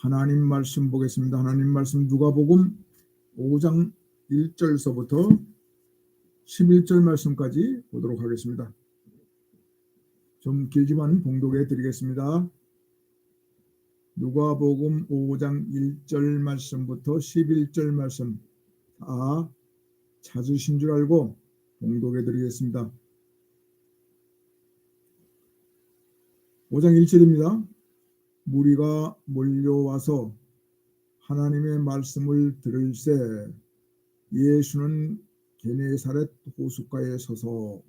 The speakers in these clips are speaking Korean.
하나님 말씀 보겠습니다. 하나님 말씀 누가복음 5장 1절서부터 11절 말씀까지 보도록 하겠습니다. 좀 길지만 봉독해 드리겠습니다. 누가복음 5장 1절 말씀부터 11절 말씀 다 찾으신 줄 알고 봉독해 드리겠습니다. 5장 1절입니다. 무리가 몰려와서 하나님의 말씀을 들을새 예수는 게네사렛 호숫가에 서서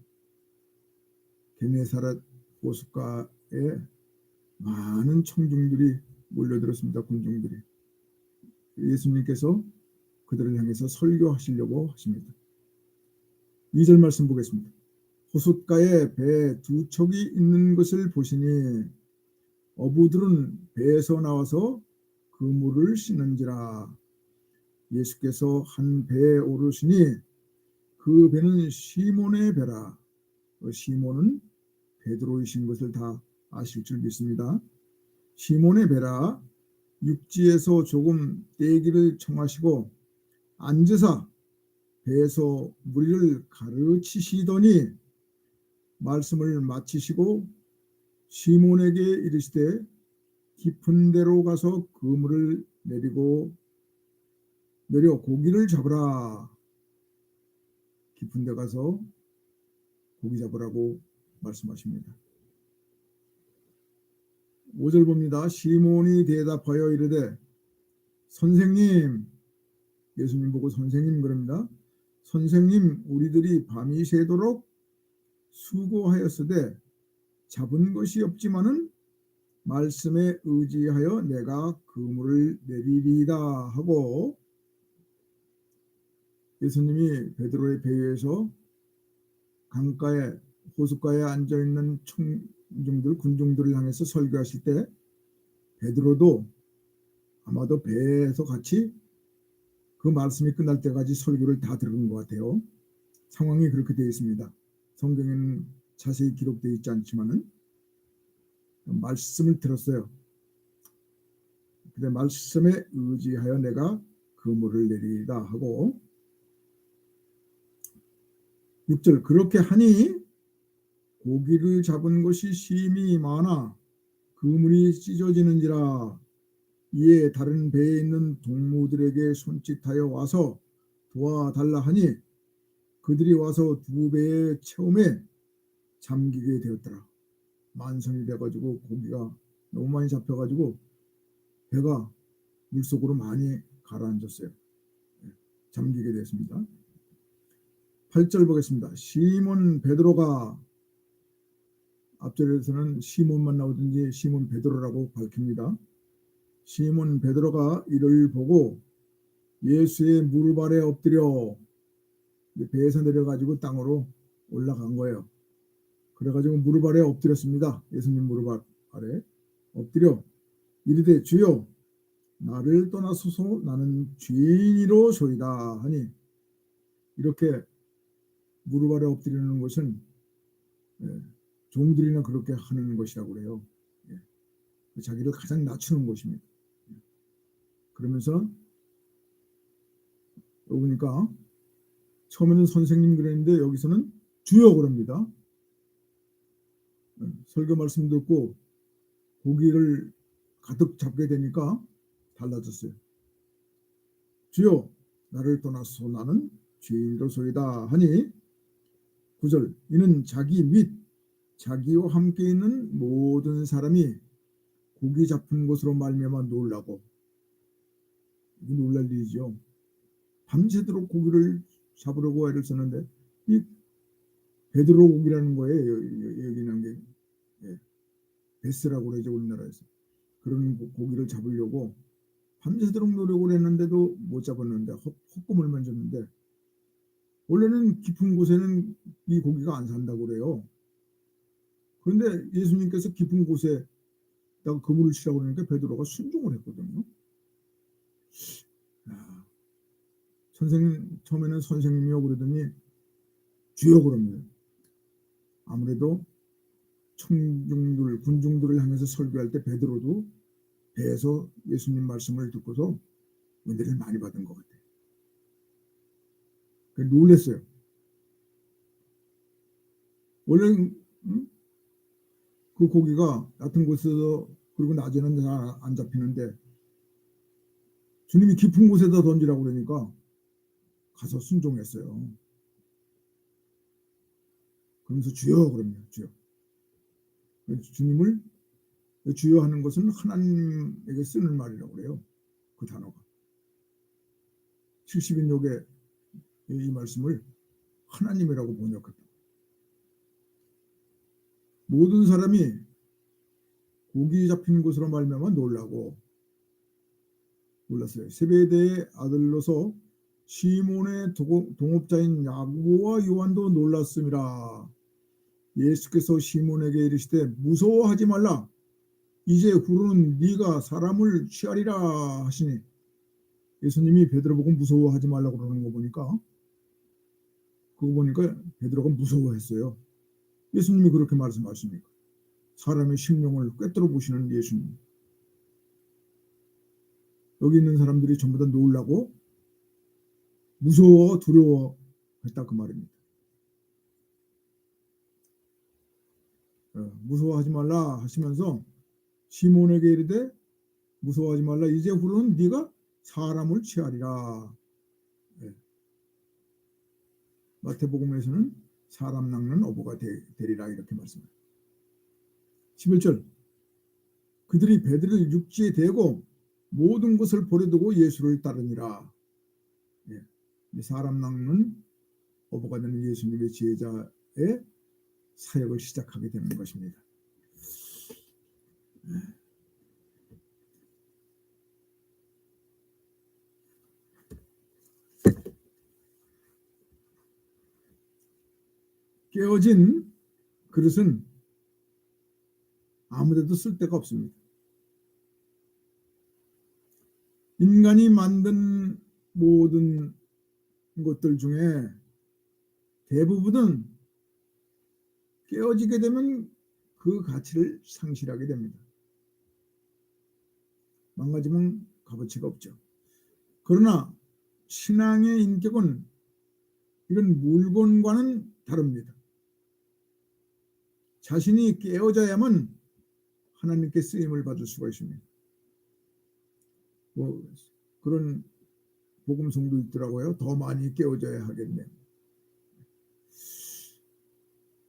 게네사렛 호숫가에 많은 청중들이 몰려들었습니다. 군중들이. 예수님께서 그들을 향해서 설교하시려고 하십니다. 2절 말씀 보겠습니다. 호숫가에 배 두 척이 있는 것을 보시니 어부들은 배에서 나와서 그물을 씻는지라. 예수께서 한 배에 오르시니 그 배는 시몬의 배라. 시몬은 베드로이신 것을 다 아실 줄 믿습니다. 시몬의 배라. 육지에서 조금 떼기를 청하시고 앉으사 배에서 무리를 가르치시더니 말씀을 마치시고 시몬에게 이르시되 깊은 데로 가서 그물을 내려 고기를 잡으라. 깊은 데 가서 고기 잡으라고 말씀하십니다. 5절 봅니다. 시몬이 대답하여 이르되 선생님, 예수님 보고 선생님 그럽니다. 선생님, 우리들이 밤이 새도록 수고하였으되 잡은 것이 없지만은 말씀에 의지하여 내가 그물을 내리리이다 하고 예수님이 베드로의 배에서 강가에 호숫가에 앉아있는 군중들을 향해서 설교하실 때 베드로도 아마도 배에서 같이 그 말씀이 끝날 때까지 설교를 다 들은 것 같아요. 상황이 그렇게 되어 있습니다. 성경에는 자세히 기록되어 있지 않지만은 말씀을 들었어요. 그래 말씀에 의지하여 내가 그물을 내리다 하고 6절 그렇게 하니 고기를 잡은 것이 심히 많아 그물이 찢어지는지라. 이에 다른 배에 있는 동무들에게 손짓하여 와서 도와달라 하니 그들이 와서 두 배의 처음에 잠기게 되었더라. 만성이 돼가지고 고기가 너무 많이 잡혀가지고 배가 물속으로 많이 가라앉았어요. 잠기게 됐습니다. 8절 보겠습니다. 시몬 베드로가 앞절에서는 시몬만 나오든지 시몬 베드로라고 밝힙니다. 시몬 베드로가 이를 보고 예수의 무릎 아래 엎드려 배에서 내려가지고 땅으로 올라간 거예요. 그래가지고 무릎 아래 엎드렸습니다. 예수님 무릎 아래 엎드려 이르되 주여 나를 떠나소서 나는 죄인이로소이다 하니 이렇게 무릎 아래 엎드리는 것은 종들이나 그렇게 하는 것이라고 그래요. 자기를 가장 낮추는 것입니다. 그러면서 보니까 처음에는 선생님 그랬는데 여기서는 주여 그럽니다. 설교 말씀 듣고 고기를 가득 잡게 되니까 달라졌어요. 주여 나를 떠나서 나는 죄인이로소이다 하니 9절 이는 자기 및 자기와 함께 있는 모든 사람이 고기 잡힌 것으로 말미암아 놀라고 이 놀랄 일이죠. 밤새도록 고기를 잡으려고 애를 썼는데 이 베드로 고기라는 거예요. 여기는 게 베스라고 그러죠 우리나라에서. 그런 고기를 잡으려고 밤새도록 노력을 했는데도 못 잡았는데 헛구물만 줬는데 원래는 깊은 곳에는 이 고기가 안 산다고 그래요. 그런데 예수님께서 깊은 곳에다가 그물을 치라고 그러니까 베드로가 순종을 했거든요. 선생님 처음에는 선생님이요 그러더니 주여 그럽니다. 아무래도 군중들을 향해서 설교할 때 베드로도 배에서 예수님 말씀을 듣고서 은혜를 많이 받은 것 같아요. 놀랐어요. 원래 그 고기가 얕은 곳에서 그리고 낮에는 잘 안 잡히는데 주님이 깊은 곳에다 던지라고 그러니까 가서 순종했어요. 그러면서 주여 그러면 주여. 주님을 주여 하는 것은 하나님에게 쓰는 말이라고 그래요. 그 단어가. 70인역에 이 말씀을 하나님이라고 번역했다. 모든 사람이 고기 잡힌 곳으로 말미암아 놀랐어요. 세베대의 아들로서 시몬의 동업자인 야고보와 요한도 놀랐음이라. 예수께서 시몬에게 이르시되 무서워하지 말라. 이제 후로는 네가 사람을 취하리라 하시니, 예수님이 베드로 보고 무서워하지 말라고 그러는 거 보니까 베드로가 무서워했어요. 예수님이 그렇게 말씀하십니까? 사람의 심령을 꿰뚫어 보시는 예수님. 여기 있는 사람들이 전부 다 놀라고 무서워 두려워했다 그 말입니다. 무서워하지 말라 하시면서 시몬에게 이르되 무서워하지 말라. 이제 후로는 네가 사람을 취하리라. 마태복음에서는 사람 낚는 어부가 되리라 이렇게 말씀합니다. 11절 그들이 배들을 육지에 대고 모든 것을 버려두고 예수를 따르니라. 사람 낚는 어부가 되는 예수님의 제자의 사역을 시작하게 되는 것입니다. 깨어진 그릇은 아무데도 쓸 데가 없습니다. 인간이 만든 모든 것들 중에 대부분은 깨어지게 되면 그 가치를 상실하게 됩니다. 망가지면 값어치가 없죠. 그러나 신앙의 인격은 이런 물건과는 다릅니다. 자신이 깨어져야만 하나님께 쓰임을 받을 수가 있습니다. 그런 복음성도 있더라고요. 더 많이 깨어져야 하겠네요.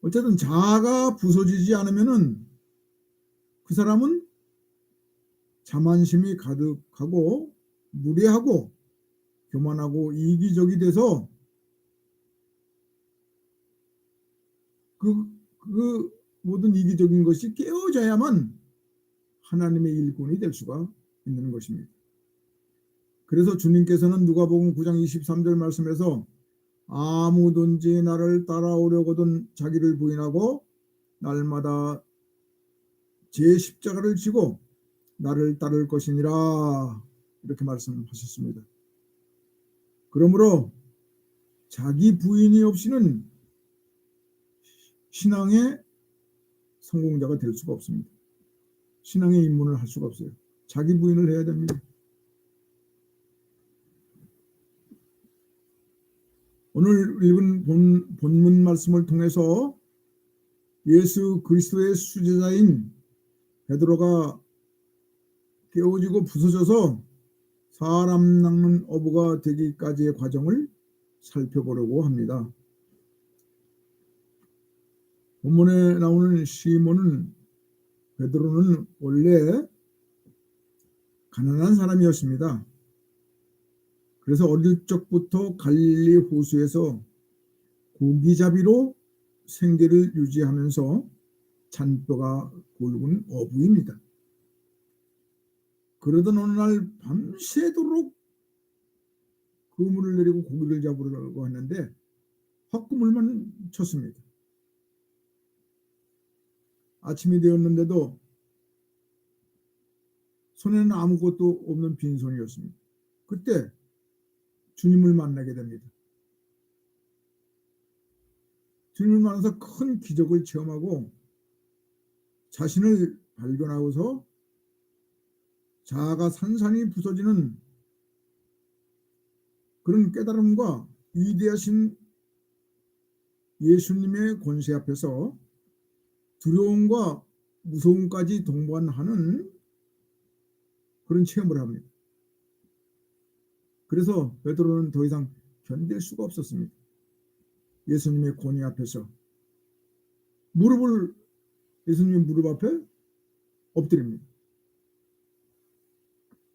어쨌든 자아가 부서지지 않으면은 그 사람은 자만심이 가득하고 무례하고 교만하고 이기적이 돼서 그 모든 이기적인 것이 깨어져야만 하나님의 일꾼이 될 수가 있는 것입니다. 그래서 주님께서는 누가복음 9장 23절 말씀에서 아무든지 나를 따라오려거든 자기를 부인하고 날마다 제 십자가를 지고 나를 따를 것이니라 이렇게 말씀하셨습니다. 그러므로 자기 부인이 없이는 신앙의 성공자가 될 수가 없습니다. 신앙의 입문을 할 수가 없어요. 자기 부인을 해야 됩니다. 오늘 읽은 본문 말씀을 통해서 예수 그리스도의 수제자인 베드로가 깨어지고 부서져서 사람 낚는 어부가 되기까지의 과정을 살펴보려고 합니다. 본문에 나오는 시몬은 베드로는 원래 가난한 사람이었습니다. 그래서 어릴 적부터 갈릴리 호수에서 고기잡이로 생계를 유지하면서 잔뼈가 굵은 어부입니다. 그러던 어느 날 밤새도록 그물을 내리고 고기를 잡으려고 했는데 헛그물만 쳤습니다. 아침이 되었는데도 손에는 아무것도 없는 빈손이었습니다. 그때 주님을 만나게 됩니다. 주님을 만나서 큰 기적을 체험하고 자신을 발견하고서 자아가 산산이 부서지는 그런 깨달음과 위대하신 예수님의 권세 앞에서 두려움과 무서움까지 동반하는 그런 체험을 합니다. 그래서 베드로는 더 이상 견딜 수가 없었습니다. 예수님의 권위 앞에서 예수님의 무릎 앞에 엎드립니다.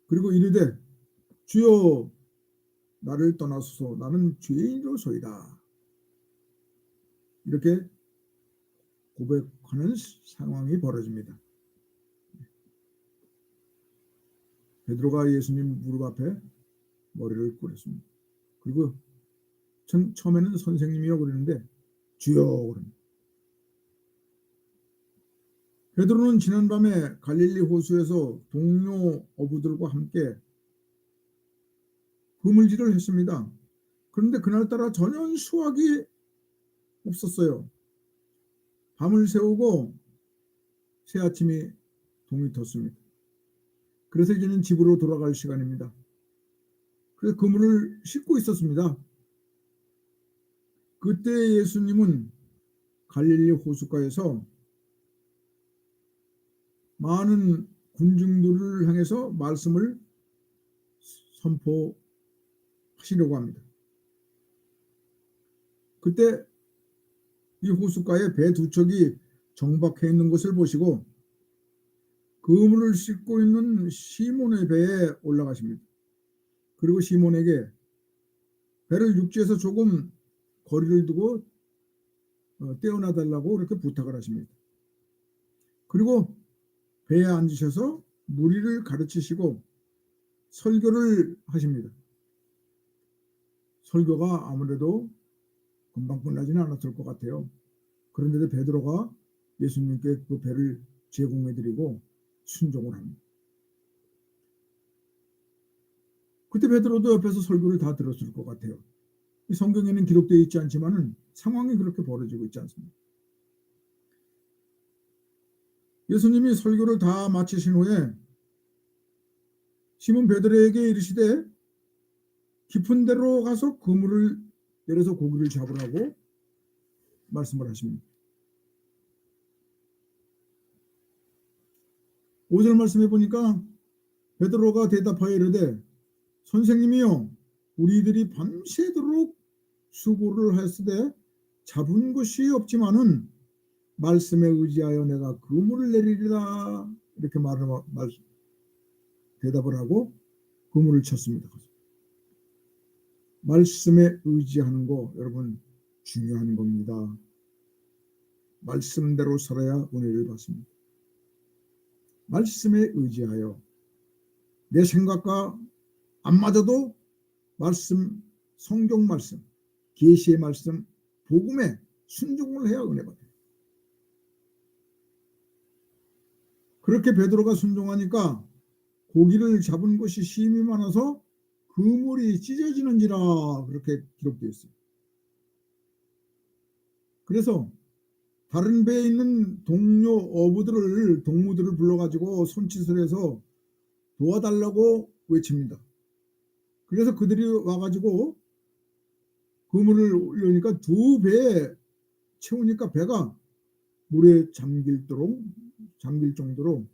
그리고 이르되 주여 나를 떠나소서 나는 죄인이로소이다. 이렇게 고백하는 상황이 벌어집니다. 베드로가 예수님 무릎 앞에 머리를 꿇었습니다. 그리고 처음에는 선생님이라고 그러는데 주여 그럽니다. 베드로는 지난밤에 갈릴리 호수에서 동료 어부들과 함께 그물질을 했습니다. 그런데 그날따라 전혀 수확이 없었어요. 밤을 새우고 새아침이 동이 텄습니다. 그래서 이제는 집으로 돌아갈 시간입니다. 그래서 그물을 싣고 있었습니다. 그때 예수님은 갈릴리 호숫가에서 많은 군중들을 향해서 말씀을 선포하시려고 합니다. 그때 이 호숫가에 배 두 척이 정박해 있는 것을 보시고 그물을 싣고 있는 시몬의 배에 올라가십니다. 그리고 시몬에게 배를 육지에서 조금 거리를 두고 떼어놔 달라고 그렇게 부탁을 하십니다. 그리고 배에 앉으셔서 무리를 가르치시고 설교를 하십니다. 설교가 아무래도 금방 끝나지는 않았을 것 같아요. 그런데도 베드로가 예수님께 그 배를 제공해드리고 순종을 합니다. 그때 베드로도 옆에서 설교를 다 들었을 것 같아요. 이 성경에는 기록되어 있지 않지만 상황이 그렇게 벌어지고 있지 않습니다. 예수님이 설교를 다 마치신 후에 시몬 베드로에게 이르시되 깊은 데로 가서 그물을 내려서 고기를 잡으라고 말씀을 하십니다. 5절 말씀해 보니까 베드로가 대답하여 이르되 선생님이여 우리들이 밤새도록 수고를 하였으되 잡은 것이 없지만은 말씀에 의지하여 내가 그물을 내리리라 이렇게 대답을 하고 그물을 쳤습니다. 말씀에 의지하는 거 여러분 중요한 겁니다. 말씀대로 살아야 은혜를 받습니다. 말씀에 의지하여 내 생각과 안 맞아도 말씀, 성경 말씀, 계시의 말씀, 복음에 순종을 해야 은혜 받아요. 그렇게 베드로가 순종하니까 고기를 잡은 것이 심이 많아서 그물이 찢어지는지라 그렇게 기록되어 있어요. 그래서 다른 배에 있는 동무들을 불러가지고 손짓을 해서 도와달라고 외칩니다. 그래서 그들이 와가지고 그물을 올려니까 두 배에 채우니까 배가 물에 잠길 정도로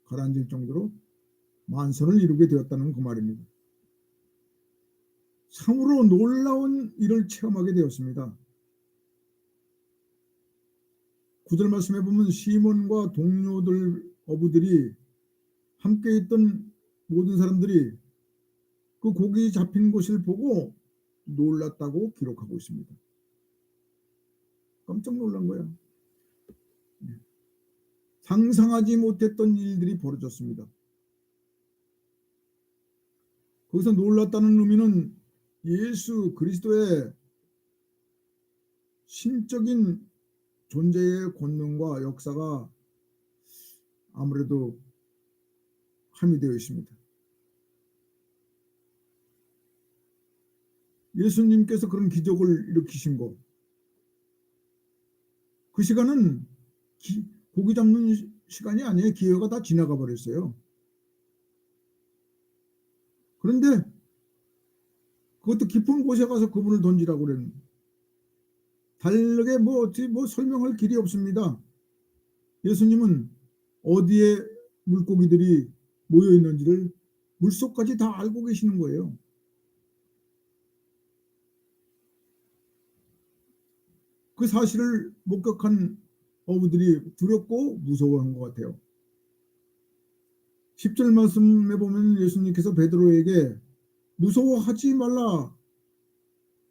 가라앉을 정도로 만선을 이루게 되었다는 그 말입니다. 참으로 놀라운 일을 체험하게 되었습니다. 9절 말씀해 보면 시몬과 동료들 어부들이 함께 있던 모든 사람들이 그 고기 잡힌 것을 보고 놀랐다고 기록하고 있습니다. 깜짝 놀란 거야. 상상하지 못했던 일들이 벌어졌습니다. 거기서 놀랐다는 의미는 예수 그리스도의 신적인 존재의 권능과 역사가 아무래도 함유되어 있습니다. 예수님께서 그런 기적을 일으키신 거, 그 시간은 고기 잡는 시간이 아니에요. 기회가 다 지나가 버렸어요. 그런데 그것도 깊은 곳에 가서 그분을 던지라고 그랬는데 다르게 어찌 설명할 길이 없습니다. 예수님은 어디에 물고기들이 모여 있는지를 물속까지 다 알고 계시는 거예요. 그 사실을 목격한 어부들이 두렵고 무서워한 것 같아요. 10절 말씀에 보면 예수님께서 베드로에게 무서워하지 말라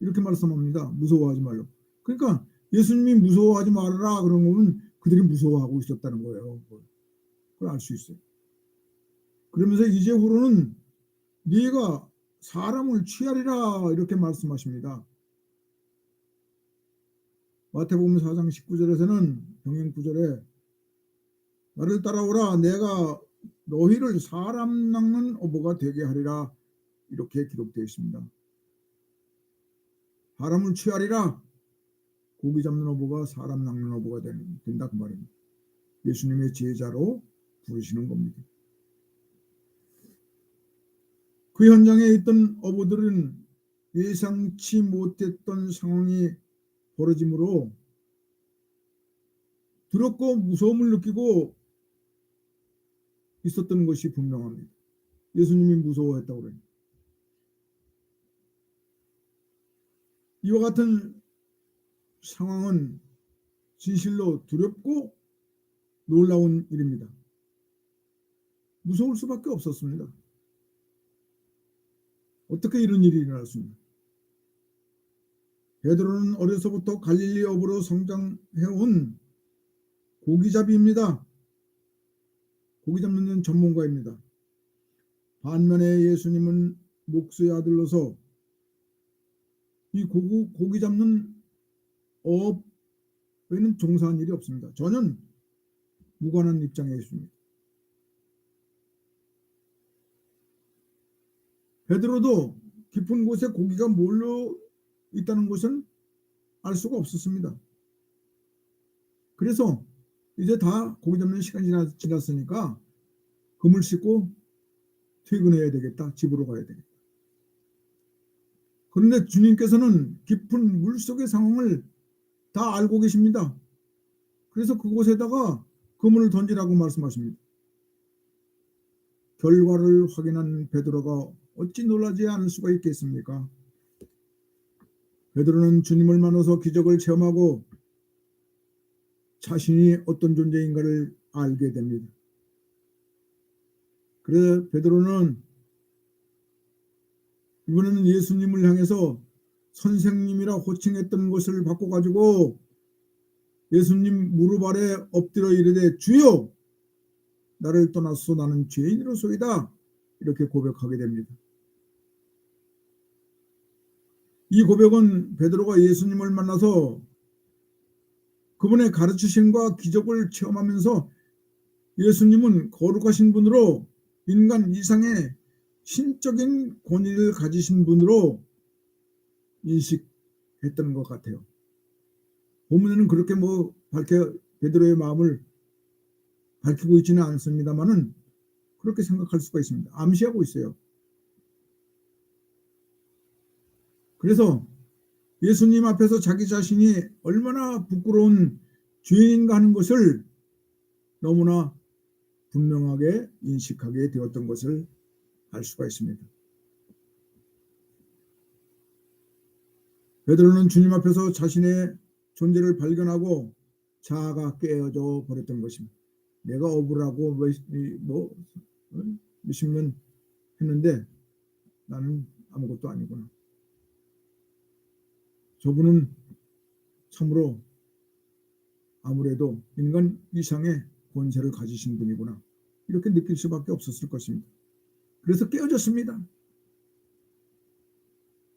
이렇게 말씀합니다. 무서워하지 말라. 그러니까 예수님이 무서워하지 말아라 그런 거는 그들이 무서워하고 있었다는 거예요. 그걸 알 수 있어요. 그러면서 이제후로는 네가 사람을 취하리라 이렇게 말씀하십니다. 마태복음 4장 19절에서는 병행 9절에 나를 따라오라 내가 너희를 사람 낚는 어부가 되게 하리라 이렇게 기록되어 있습니다. 사람을 취하리라 고기 잡는 어부가 사람 낚는 어부가 된다 그 말입니다. 예수님의 제자로 부르시는 겁니다. 그 현장에 있던 어부들은 예상치 못했던 상황이 벌어지므로 두렵고 무서움을 느끼고 있었던 것이 분명합니다. 예수님이 무서워했다고 그래요. 이와 같은 상황은 진실로 두렵고 놀라운 일입니다. 무서울 수밖에 없었습니다. 어떻게 이런 일이 일어났습니까? 베드로는 어려서부터 갈릴리 어부로 성장해온 고기잡이입니다. 고기 잡는 전문가입니다. 반면에 예수님은 목수의 아들로서 이 고기 잡는 업에는 종사한 일이 없습니다. 전혀 무관한 입장에 있습니다. 베드로도 깊은 곳에 고기가 몰려 있다는 것은 알 수가 없었습니다. 그래서 이제 다 고기 잡는 시간이 지났으니까 그물 씻고 퇴근해야 되겠다. 집으로 가야 되겠다. 그런데 주님께서는 깊은 물속의 상황을 다 알고 계십니다. 그래서 그곳에다가 그물을 던지라고 말씀하십니다. 결과를 확인한 베드로가 어찌 놀라지 않을 수가 있겠습니까? 베드로는 주님을 만나서 기적을 체험하고 자신이 어떤 존재인가를 알게 됩니다. 그래서 베드로는 이번에는 예수님을 향해서 선생님이라 호칭했던 것을 바꿔가지고 예수님 무릎 아래 엎드려 이르되 주여 나를 떠나서 나는 죄인으로소이다 이렇게 고백하게 됩니다. 이 고백은 베드로가 예수님을 만나서 그분의 가르치심과 기적을 체험하면서 예수님은 거룩하신 분으로 인간 이상의 신적인 권위를 가지신 분으로 인식했던 것 같아요. 본문에는 그렇게 베드로의 마음을 밝히고 있지는 않습니다만은 그렇게 생각할 수가 있습니다. 암시하고 있어요. 그래서 예수님 앞에서 자기 자신이 얼마나 부끄러운 죄인인가 하는 것을 너무나 분명하게 인식하게 되었던 것을 알 수가 있습니다. 베드로는 주님 앞에서 자신의 존재를 발견하고 자아가 깨어져 버렸던 것입니다. 내가 어부라고 몇십 년 했는데 나는 아무것도 아니구나. 저분은 참으로 아무래도 인간 이상의 권세를 가지신 분이구나. 이렇게 느낄 수밖에 없었을 것입니다. 그래서 깨어졌습니다.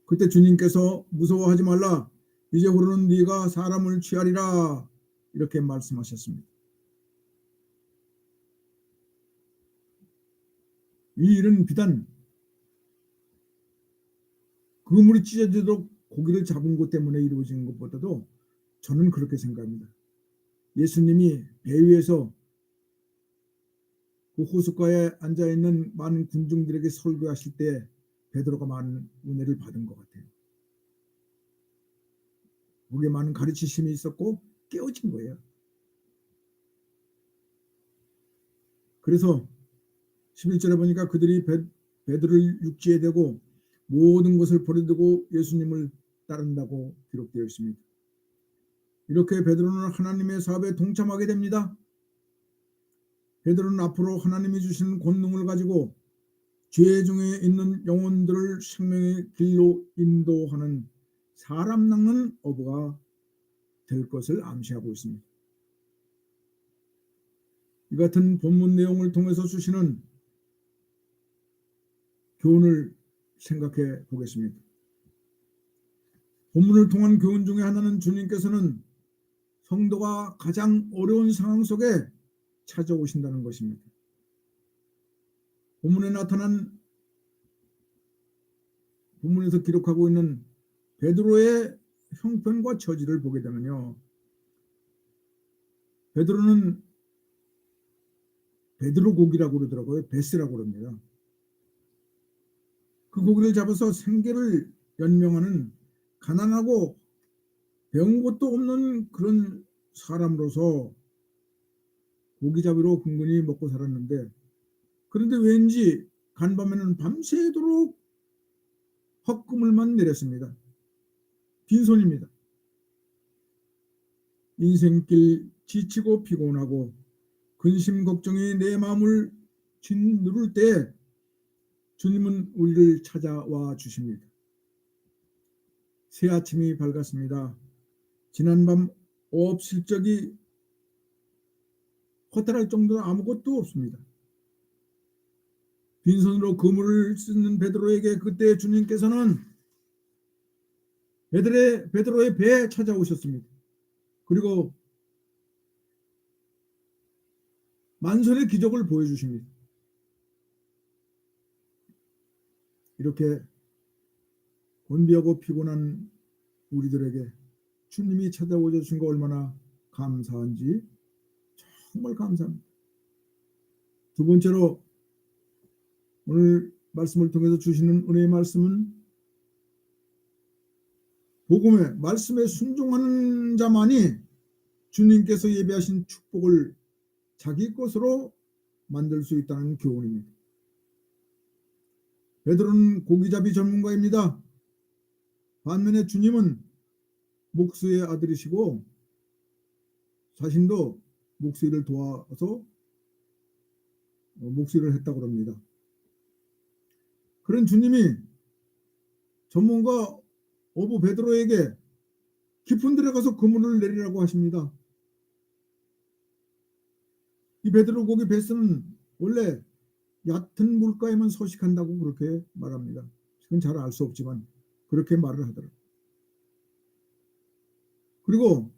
그때 주님께서 무서워하지 말라. 이제부로는 네가 사람을 취하리라. 이렇게 말씀하셨습니다. 이 일은 비단 그물이 찢어지도록 고기를 잡은 것 때문에 이루어진 것보다도 저는 그렇게 생각합니다. 예수님이 배 위에서 그 호숫가에 앉아있는 많은 군중들에게 설교하실 때 베드로가 많은 은혜를 받은 것 같아요. 거기에 많은 가르치심이 있었고 깨어진 거예요. 그래서 11절에 보니까 그들이 베드로를 육지에 대고 모든 것을 버려두고 예수님을 따른다고 기록되어 있습니다. 이렇게 베드로는 하나님의 사업에 동참하게 됩니다. 베드로는 앞으로 하나님이 주시는 권능을 가지고 죄 중에 있는 영혼들을 생명의 길로 인도하는 사람 낚는 어부가 될 것을 암시하고 있습니다. 이 같은 본문 내용을 통해서 주시는 교훈을 생각해 보겠습니다. 본문을 통한 교훈 중에 하나는 주님께서는 성도가 가장 어려운 상황 속에 찾아오신다는 것입니다. 본문에서 기록하고 있는 베드로의 형편과 처지를 보게 되면요. 베드로는 베드로 고기라고 그러더라고요. 베스라고 그럽니다. 그 고기를 잡아서 생계를 연명하는 가난하고 배운 것도 없는 그런 사람으로서 고기잡이로 근근히 먹고 살았는데, 그런데 왠지 간밤에는 밤새도록 헛금을만 내렸습니다. 빈손입니다. 인생길 지치고 피곤하고 근심 걱정이 내 마음을 짓누를 때 주님은 우리를 찾아와 주십니다. 새 아침이 밝았습니다. 지난밤 업실적이 허탈할 정도로 아무것도 없습니다. 빈손으로 그물을 쓰는 베드로에게 그때 주님께서는 베드로의 배에 찾아오셨습니다. 그리고 만선의 기적을 보여주십니다. 이렇게 곤비하고 피곤한 우리들에게 주님이 찾아오셔 주신 거 얼마나 감사한지 정말 감사합니다. 두 번째로 오늘 말씀을 통해서 주시는 은혜의 말씀은 복음의 말씀에 순종하는 자만이 주님께서 예비하신 축복을 자기 것으로 만들 수 있다는 교훈입니다. 베드로는 고기잡이 전문가입니다. 반면에 주님은 목수의 아들이시고 자신도 목수일을 도와서 목수일을 했다고 합니다. 그런 주님이 전문가 어부 베드로에게 깊은 데에 가서 그물을 내리라고 하십니다. 이 베드로 고기 베스는 원래 얕은 물가에만 서식한다고 그렇게 말합니다. 그건 잘 알 수 없지만 그렇게 말을 하더라고요. 그리고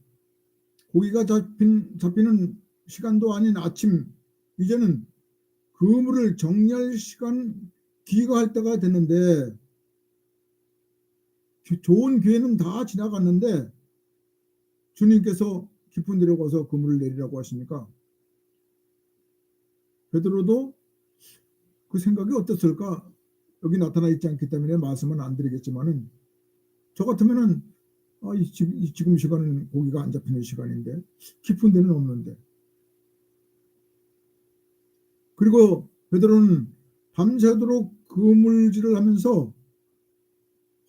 고기가 잡히는 시간도 아닌 아침, 이제는 그물을 정리할 시간, 귀가할 때가 됐는데 좋은 기회는 다 지나갔는데 주님께서 깊은 데로 가서 그물을 내리라고 하시니까 베드로도 그 생각이 어땠을까? 여기 나타나 있지 않기 때문에 말씀은 안 드리겠지만은 저 같으면은 지금 시간은 고기가 안 잡히는 시간인데 깊은 데는 없는데, 그리고 베드로는 밤새도록 그물질을 하면서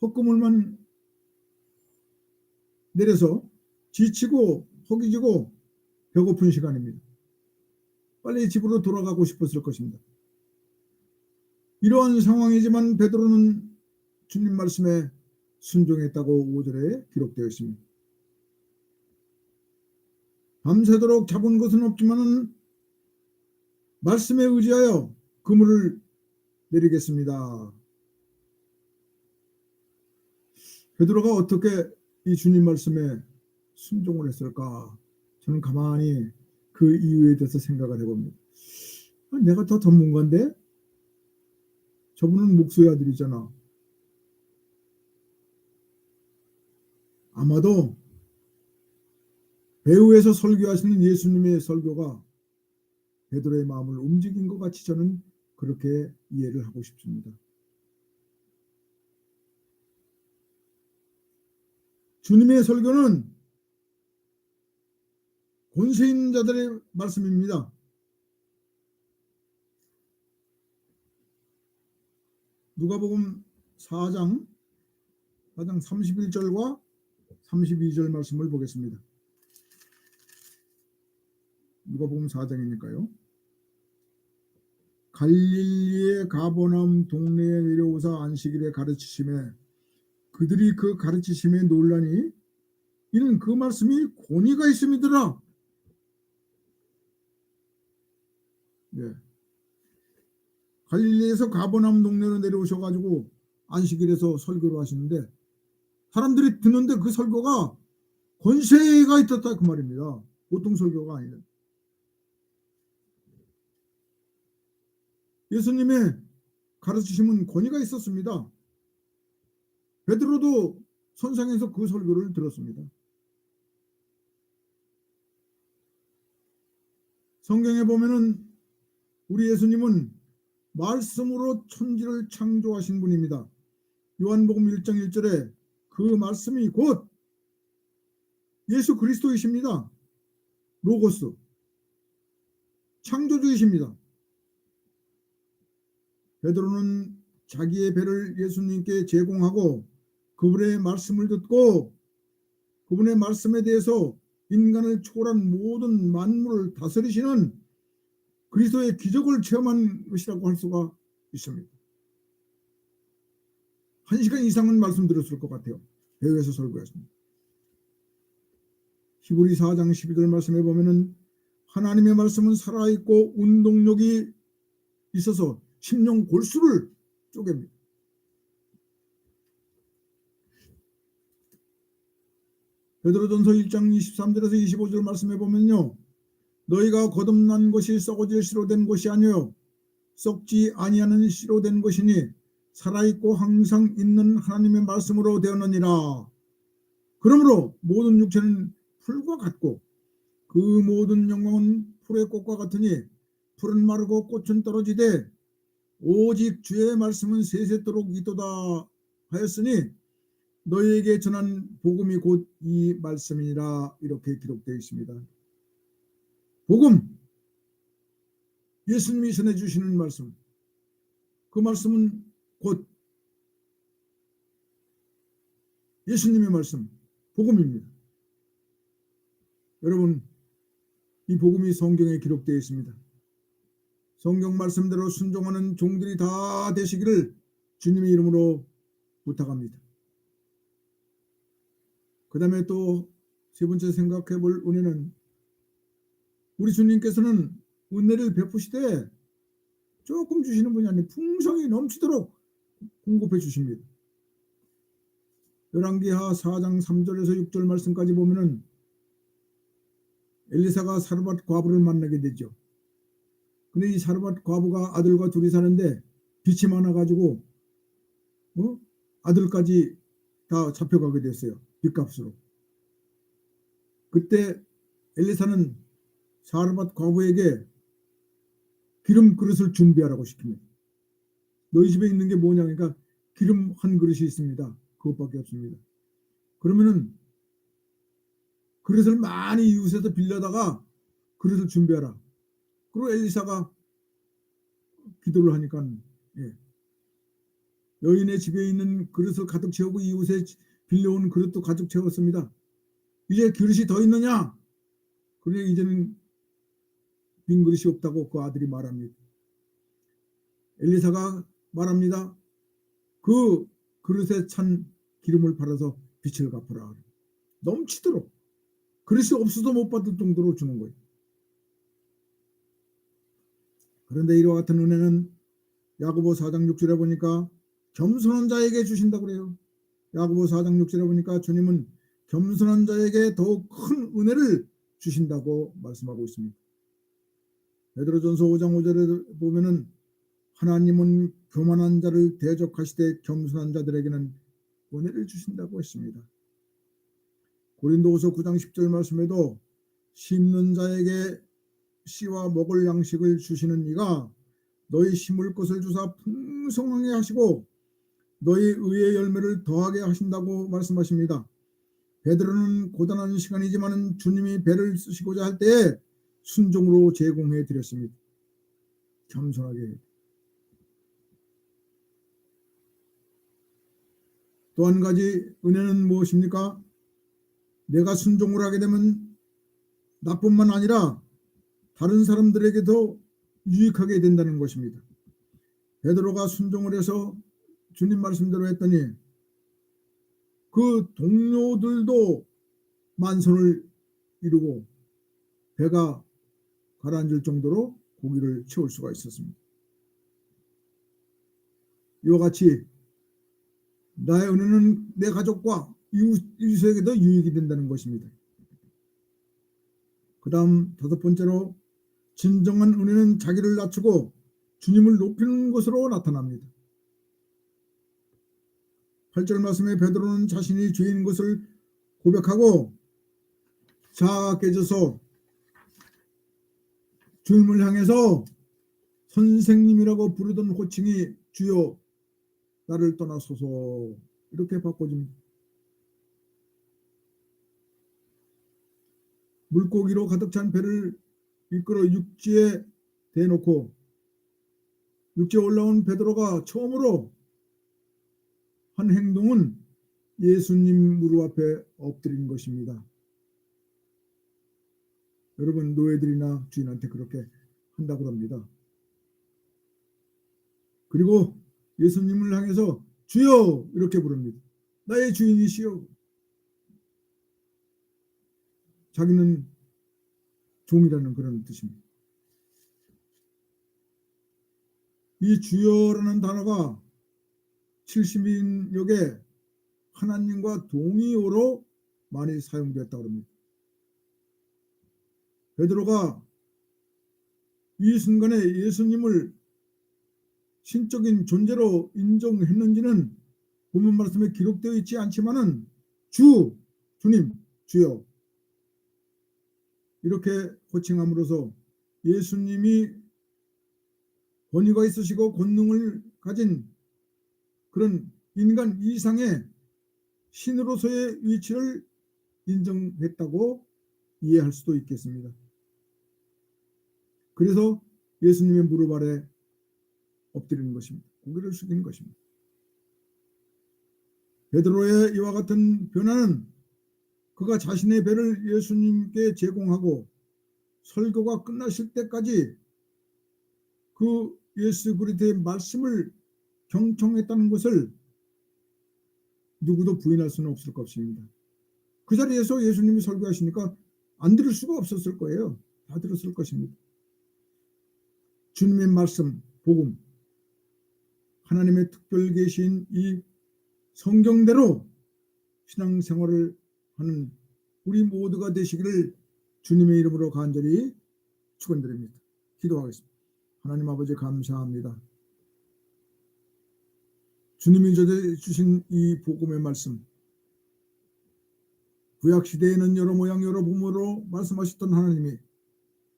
헛그물만 내려서 지치고 허기지고 배고픈 시간입니다. 빨리 집으로 돌아가고 싶었을 것입니다. 이러한 상황이지만 베드로는 주님 말씀에 순종했다고 5절에 기록되어 있습니다. 밤새도록 잡은 것은 없지만 말씀에 의지하여 그물을 내리겠습니다. 베드로가 어떻게 이 주님 말씀에 순종을 했을까? 저는 가만히 그 이유에 대해서 생각을 해봅니다. 내가 더 전문가인데? 저분은 목수의 아들이잖아. 아마도 배후에서 설교하시는 예수님의 설교가 베드로의 마음을 움직인 것 같이 저는 그렇게 이해를 하고 싶습니다. 주님의 설교는 권세 있는 자들의 말씀입니다. 누가복음 4장 31절과 32절 말씀을 보겠습니다. 누가복음 4장이니까요. 갈릴리의 가버나움 동네에 내려오사 안식일에 가르치심에 그들이 그 가르치심에 놀라니 이는 그 말씀이 권위가 있음이더라. 예. 갈릴리에서 가버나움 동네로 내려오셔가지고 안식일에서 설교를 하시는데 사람들이 듣는데 그 설교가 권세가 있었다 그 말입니다. 보통 설교가 아니라. 예수님의 가르치심은 권위가 있었습니다. 베드로도 선상에서 그 설교를 들었습니다. 성경에 보면은 우리 예수님은 말씀으로 천지를 창조하신 분입니다. 요한복음 1장 1절에 그 말씀이 곧 예수 그리스도이십니다. 로고스, 창조주이십니다. 베드로는 자기의 배를 예수님께 제공하고 그분의 말씀을 듣고 그분의 말씀에 대해서 인간을 초월한 모든 만물을 다스리시는 그리스도의 기적을 체험한 것이라고 할 수가 있습니다. 1시간 이상은 말씀 들었을 것 같아요. 배에서 설교했습니다. 히브리 4장 12절 말씀에 보면은 하나님의 말씀은 살아있고 운동력이 있어서 심령 골수를 쪼갭니다. 베드로전서 1장 23절에서 25절 말씀해 보면요. 너희가 거듭난 것이 썩어질 씨로 된 것이 아니요 썩지 아니하는 씨로 된 것이니 살아있고 항상 있는 하나님의 말씀으로 되었느니라. 그러므로 모든 육체는 풀과 같고 그 모든 영광은 풀의 꽃과 같으니 풀은 마르고 꽃은 떨어지되 오직 주의 말씀은 세세토록 있도다 하였으니 너희에게 전한 복음이 곧 이 말씀이니라. 이렇게 기록되어 있습니다. 복음, 예수님이 전해주시는 말씀, 그 말씀은 곧 예수님의 말씀, 복음입니다. 여러분, 이 복음이 성경에 기록되어 있습니다. 성경 말씀대로 순종하는 종들이 다 되시기를 주님의 이름으로 부탁합니다. 그 다음에 또 세 번째 생각해 볼 은혜는 우리 주님께서는 은혜를 베푸시되 조금 주시는 분이 아니라 풍성히 넘치도록 공급해 주십니다. 열왕기하 4장 3절에서 6절 말씀까지 보면은 엘리사가 사르밧 과부를 만나게 되죠. 근데 이 사르밧 과부가 아들과 둘이 사는데 빚이 많아가지고 아들까지 다 잡혀가게 됐어요. 빚값으로. 그때 엘리사는 사르밧 과부에게 기름 그릇을 준비하라고 시킵니다. 너희 집에 있는 게 뭐냐? 그러니까 기름 한 그릇이 있습니다. 그것밖에 없습니다. 그러면은 그릇을 많이 이웃에서 빌려다가 그릇을 준비하라. 그리고 엘리사가 기도를 하니까 여인의 집에 있는 그릇을 가득 채우고 이웃에 빌려온 그릇도 가득 채웠습니다. 이제 그릇이 더 있느냐? 그러니 이제는 빈 그릇이 없다고 그 아들이 말합니다. 엘리사가 말합니다. 그 그릇에 찬 기름을 팔아서 빚을 갚으라. 넘치도록. 그릇이 없어도 못 받을 정도로 주는 거예요. 그런데 이와 같은 은혜는 야고보 4장 6절에 보니까 겸손한 자에게 주신다고 그래요. 야고보 4장 6절에 보니까 주님은 겸손한 자에게 더욱 큰 은혜를 주신다고 말씀하고 있습니다. 베드로전서 5장 5절에 보면은 하나님은 교만한 자를 대적하시되 겸손한 자들에게는 은혜를 주신다고 했습니다. 고린도후서 9장 10절 말씀에도 심는 자에게 씨와 먹을 양식을 주시는 이가 너희 심을 것을 주사 풍성하게 하시고 너희 의의 열매를 더하게 하신다고 말씀하십니다. 베드로는 고단한 시간이지만 주님이 배를 쓰시고자 할 때에 순종으로 제공해 드렸습니다. 겸손하게. 또 한 가지 은혜는 무엇입니까? 내가 순종을 하게 되면 나뿐만 아니라 다른 사람들에게도 유익하게 된다는 것입니다. 베드로가 순종을 해서 주님 말씀대로 했더니 그 동료들도 만선을 이루고 배가 가라앉을 정도로 고기를 채울 수가 있었습니다. 이와 같이 나의 은혜는 내 가족과 이웃에게도 유익이 된다는 것입니다. 그 다음 5번째로 진정한 은혜는 자기를 낮추고 주님을 높이는 것으로 나타납니다. 8절 말씀에 베드로는 자신이 죄인 것을 고백하고 자아가 깨져서 주님을 향해서 선생님이라고 부르던 호칭이 주여 나를 떠나소서 이렇게 바꿔줍니다. 물고기로 가득 찬 배를 이끌어 육지에 대놓고 육지에 올라온 베드로가 처음으로 한 행동은 예수님 무릎 앞에 엎드린 것입니다. 여러분 노예들이나 주인한테 그렇게 한다고 합니다. 그리고 예수님을 향해서 주여 이렇게 부릅니다. 나의 주인이시여. 자기는 종이라는 그런 뜻입니다. 이 주여라는 단어가 70인역에 하나님과 동의어로 많이 사용되었다고 합니다. 베드로가 이 순간에 예수님을 신적인 존재로 인정했는지는 본문 말씀에 기록되어 있지 않지만은 주님, 주여 이렇게 호칭함으로써 예수님이 권위가 있으시고 권능을 가진 그런 인간 이상의 신으로서의 위치를 인정했다고 이해할 수도 있겠습니다. 그래서 예수님의 무릎 아래 엎드리는 것입니다. 고개를 숙이는 것입니다. 베드로의 이와 같은 변화는 그가 자신의 배를 예수님께 제공하고 설교가 끝나실 때까지 그 예수 그리스도의 말씀을 경청했다는 것을 누구도 부인할 수는 없을 것입니다. 그 자리에서 예수님이 설교하시니까 안 들을 수가 없었을 거예요. 다 들었을 것입니다. 주님의 말씀, 복음, 하나님의 특별 계신 이 성경대로 신앙생활을 하는 우리 모두가 되시기를 주님의 이름으로 간절히 축원드립니다. 기도하겠습니다. 하나님 아버지 감사합니다. 주님이 주신 이 복음의 말씀, 구약시대에는 여러 모양 여러 부모로 말씀하셨던 하나님이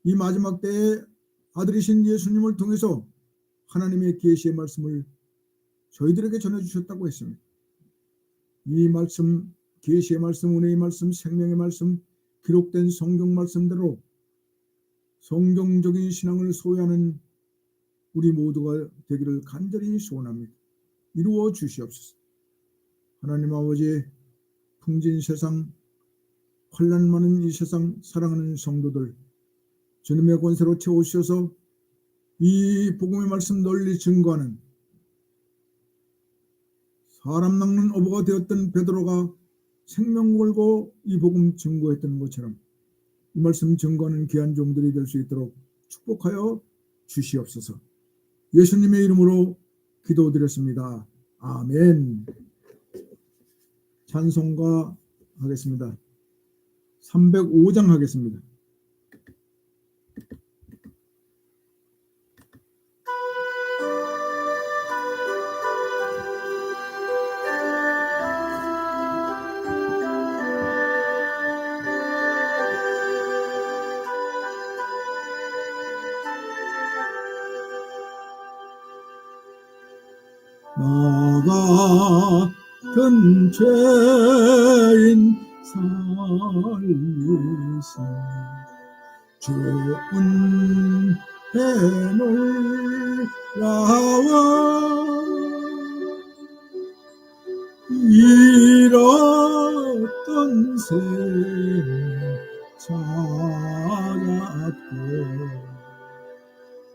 이 마지막 때에 아들이신 예수님을 통해서 하나님의 계시의 말씀을 저희들에게 전해주셨다고 했습니다. 이 말씀, 계시의 말씀, 은혜의 말씀, 생명의 말씀, 기록된 성경 말씀대로 성경적인 신앙을 소유하는 우리 모두가 되기를 간절히 소원합니다. 이루어 주시옵소서. 하나님 아버지, 풍진 세상, 환난 많은 이 세상 사랑하는 성도들 주님의 권세로 채우셔서 이 복음의 말씀 널리 증거하는 사람 낚는 어부가 되었던 베드로가 생명 걸고 이 복음 증거했던 것처럼 이 말씀 증거하는 귀한 종들이 될 수 있도록 축복하여 주시옵소서. 예수님의 이름으로 기도드렸습니다. 아멘. 찬송가 하겠습니다. 305장 하겠습니다. 나 같은 죄인 살리신 좋은 해놀라와 잃었던 새 찾았고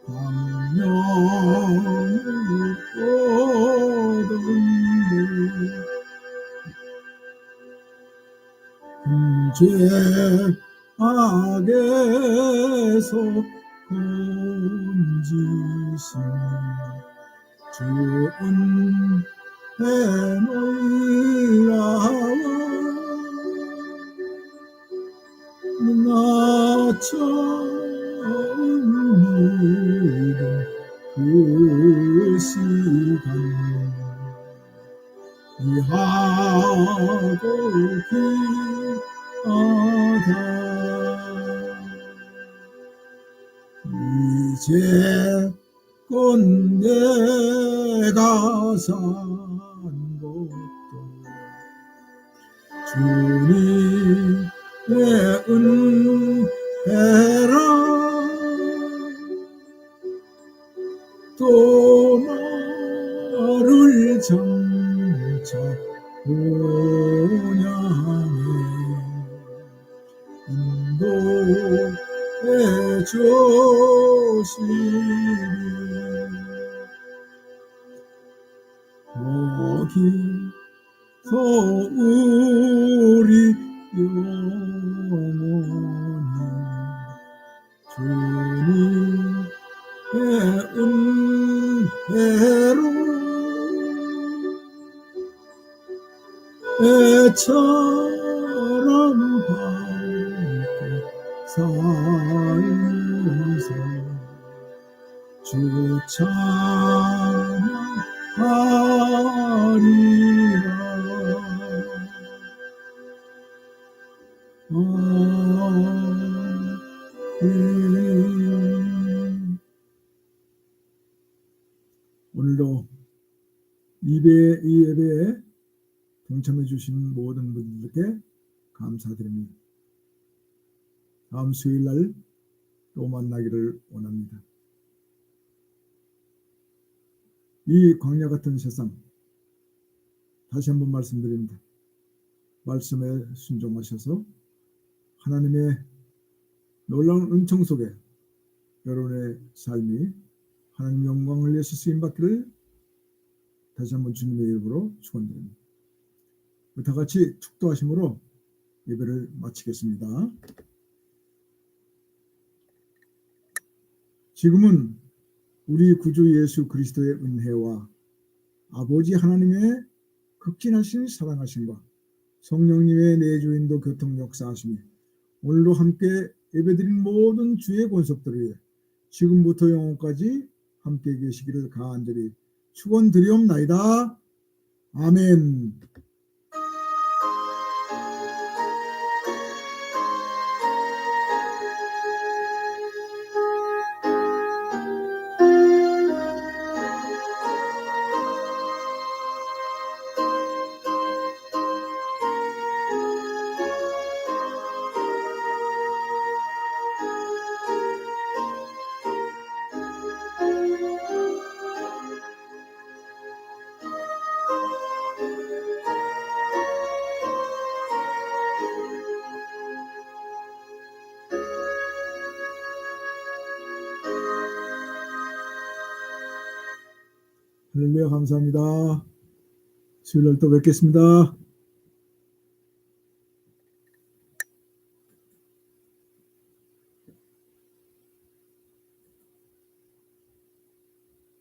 광명을 얻었네 죄악에서 건지신 좋은 해놀라와 나처럼 믿음 그 시간 이하고 귀하다 이제 곧 내가 산 것도 주님의 은혜라 또 나를 장차 본향에 인도해 주시니 거기서 우리 영원히 주님의 은혜로 애처럼 밝게 살면서 주 찬양하리라. 오늘도 이 예배에 동참해 주신 모든 분들께 감사드립니다. 다음 수요일 날 또 만나기를 원합니다. 이 광야 같은 세상, 다시 한번 말씀드립니다. 말씀에 순종하셔서 하나님의 놀라운 은총 속에 여러분의 삶이 하나님 영광을 위해서 쓰임받기를 다시 한번 주님의 이름으로 축원드립니다. 다 같이 축도하심으로 예배를 마치겠습니다. 지금은 우리 구주 예수 그리스도의 은혜와 아버지 하나님의 극진하신 사랑하심과 성령님의 내주인도 교통 역사하심이 오늘도 함께 예배드린 모든 주의 권속들을 위해 지금부터 영원까지 함께 계시기를 간절히 축원드리옵나이다. 아멘. 할렐루야 감사합니다. 수요일 날 또 뵙겠습니다.